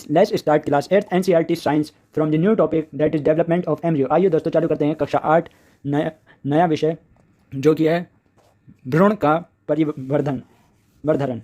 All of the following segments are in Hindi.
Let's start class 8 NCERT science from the new topic that is development of embryo. आइए दोस्तों चालू करते हैं कक्षा 8 नया विषय जो कि है भ्रूण का वर्धन।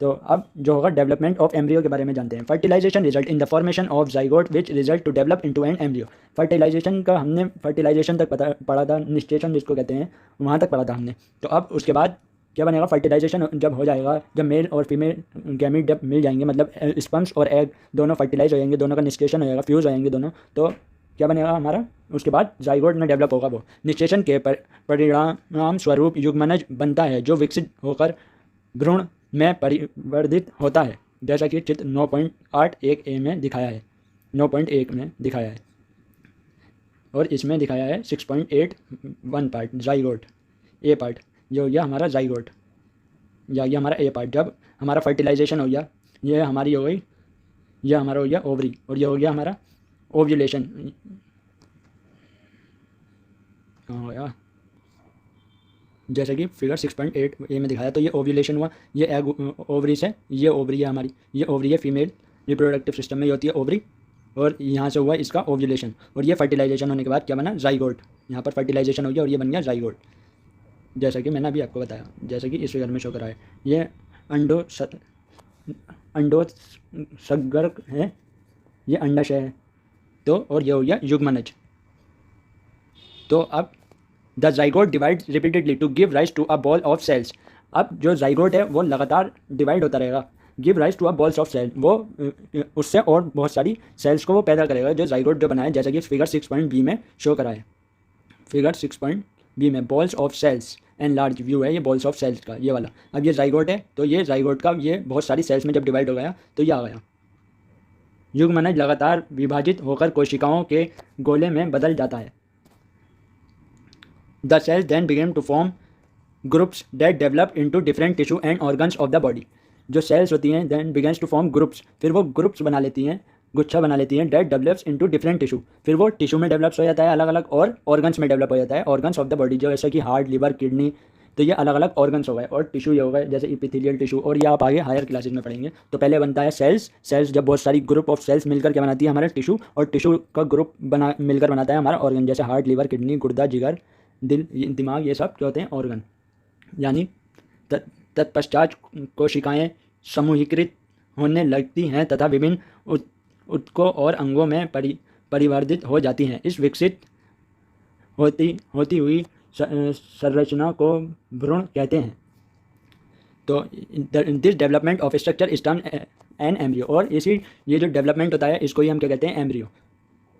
तो अब जो होगा डेवलपमेंट ऑफ एम्ब्रियो के बारे में जानते हैं। Fertilisation result in the formation of zygote which result to develop into an embryo. Fertilisation का हमने फर्टिलाइजेशन तक पढ़ा था, निषेचन जिसको कहते हैं, वहाँ तक पढ़ा था हमने। तो अब उसके बाद क्या बनेगा, फर्टिलाइजेशन जब हो जाएगा, जब मेल और फीमेल गैमीट जब मिल जाएंगे, मतलब स्पर्म्स और एग दोनों फर्टिलाइज हो जाएंगे, दोनों का निषेचन हो जाएगा, फ्यूज़ हो जाएंगे दोनों, तो क्या बनेगा हमारा, उसके बाद जाइगोट में डेवलप होगा वो। निषेचन के परिणाम स्वरूप युग्मनज बनता है जो विकसित होकर भ्रूण में परिवर्धित होता है, जैसा कि चित्र 9.81 में दिखाया है, 9.1 में दिखाया है, और इसमें दिखाया है 6.81 पार्ट जाइगोट, ए पार्ट जो यह हमारा जाइगोट या ये हमारा ए पार्ट। जब हमारा फर्टिलाइजेशन हो गया, ये हमारी हो गई, यह हमारा हो गया ओवरी, और ये हो गया हमारा ओव्यूलेशन। कहाँ गया, जैसे कि फिगर 6.8 ए में दिखाया, तो ये ओव्यूलेशन हुआ, ये एग ओवरी से, ये ओवरी है हमारी, ये ओवरी है फीमेल रिप्रोडक्टिव सिस्टम में ये होती है ओवरी, और यहाँ से हुआ इसका ओव्यूलेशन, और ये फर्टिलाइजेशन होने के बाद क्या बना, जाइगोट। यहाँ पर फर्टिलाइजेशन हो गया और ये बन गया जाइगोट, जैसा कि मैंने अभी आपको बताया, जैसे कि इस फिगर में शो करा है। ये अंडोत्सर्जक है, ये अंडाशय है, तो और ये हो गया युग्मनज। तो अब the zygote divide repeatedly to give rise to a ball of cells. अब जो जाइगोट है वो लगातार डिवाइड होता रहेगा, give rise to a balls of cell, वो उससे और बहुत सारी सेल्स को वो पैदा करेगा, जो जाइगोट जो बनाया, जैसा कि फिगर 6.b में शो करा है। फिगर 6.b में balls of cells and large view है, ये बॉल्स ऑफ सेल्स का ये वाला। अब ये जाइगोट है, तो ये जाइगोट का ये बहुत सारी सेल्स में जब डिवाइड हो गया तो ये आ गया। युग्मनज लगातार विभाजित होकर कोशिकाओं के गोले में बदल जाता है। The cells then begin to form groups that develop into different tissue and organs of the body. जो सेल्स होती हैं then begins to form groups, फिर वो ग्रुप्स बना लेती हैं, गुच्छा बना लेती हैं, that develops into different tissue, फिर वो टिश्यू में डेवलप्स हो जाता है अलग अलग, और ऑर्गन्स में डेवलप हो जाता है, ऑर्गन्स ऑफ द बॉडी, जो जैसे कि हार्ट, लिवर, किडनी, तो ये अलग अलग ऑर्गन्स हो गए, और टिश्यू ये हो गए जैसे इपिथेलियल टिश्यू, और ये आप आगे हायर क्लासेज में पढ़ेंगे। तो पहले बनता है सेल्स, सेल्स जब बहुत सारी ग्रुप ऑफ सेल्स मिलकर क्या बनाती है हमारा टिश्यू, और टिश्यू का ग्रुप मिलकर बनाता है हमारा ऑर्गन, जैसे हार्ट, लिवर, किडनी, गुर्दा, जिगर, दिल, दिमाग, ये सब क्या होते हैं, ऑर्गन। यानी तत्पश्चात कोशिकाएं समूहीकृत होने लगती हैं तथा विभिन्न उत्तकों और अंगों में परिवर्धित हो जाती हैं। इस विकसित होती हुई संरचना को भ्रूण कहते हैं। तो this development of structure is termed an embryo, और इसी ये जो डेवलपमेंट होता है इसको ही हम क्या कहते हैं, एम्ब्रियो।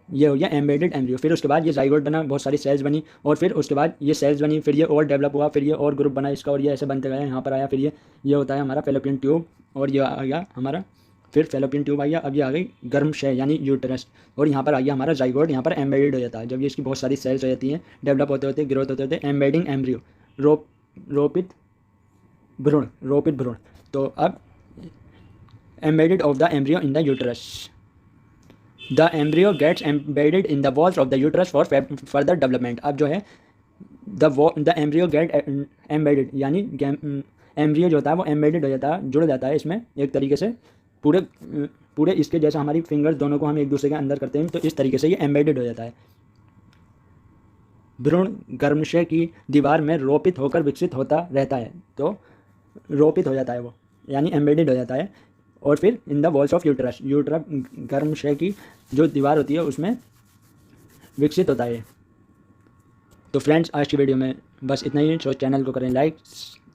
ये हो गया एम्बेडेड एम्ब्रियो। फिर उसके बाद ये जाइगोट बना, बहुत सारी सेल्स बनी, और फिर उसके बाद ये सेल्स बनी, फिर ये और डेवलप हुआ, फिर ये और ग्रुप बना इसका, और ये ऐसे बनते गए, यहाँ पर आया, फिर ये होता है हमारा फेलोपियन ट्यूब, और ये आ गया हमारा, फिर फेलोपियन ट्यूब आ गया, अब ये आ गई गर्भाशय यानी यूटेरस, और यहाँ पर आ गया हमारा जाइगोट, यहाँ पर एम्बेडेड हो जाता है। जब ये इसकी बहुत सारी सेल्स हो जाती हैं, डेवलप होते होते, ग्रोथ होते होते, एम्बेडिंग एम्ब्रियो, रोपित भ्रूण। तो अब embedded of the embryo in the uterus, the embryo gets embedded in the walls of the uterus for further development. अब जो है द एम्ब्रियो गेट एम्बेडेड, यानी एम्ब्रियो जो होता है वो एम्बेडेड हो जाता है, जुड़ जाता है इसमें एक तरीके से, पूरे इसके जैसा हमारी फिंगर्स दोनों को हम एक दूसरे के अंदर करते हैं, तो इस तरीके से ये एम्बेडेड हो जाता है। भ्रूण गर्भाशय की दीवार में रोपित होकर विकसित होता रहता है, तो रोपित हो जाता है वो, यानी एम्बेडेड हो जाता है, और फिर इन द वॉल्स ऑफ यूट्रस, गर्भाशय की जो दीवार होती है उसमें विकसित होता है। तो फ्रेंड्स आज की वीडियो में बस इतना ही, सो चैनल को करें लाइक।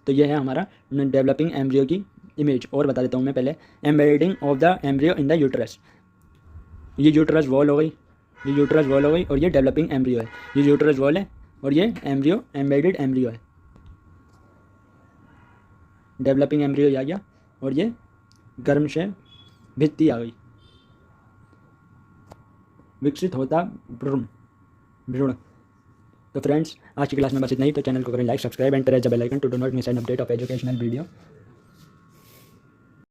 तो ये है हमारा डेवलपिंग एम्ब्रियो की इमेज, और बता देता हूँ मैं पहले, embedding of the embryo in the uterus, ये यूट्रस वॉल हो गई, ये यूट्रस वॉल हो गई, और ये डेवलपिंग एम्ब्रियो है, ये यूट्रस वॉल है, और ये एम्ब्रियो एम्बेडेड एम्ब्रियो है, डेवलपिंग एम्ब्रियो आ गया, और ये गर्भाशय भित्ति आ गई, विकसित होता भ्रूण। तो फ्रेंड्स आज की क्लास में बस इतना ही। तो चैनल को करें like, subscribe and press the bell icon to do not miss an update of educational video.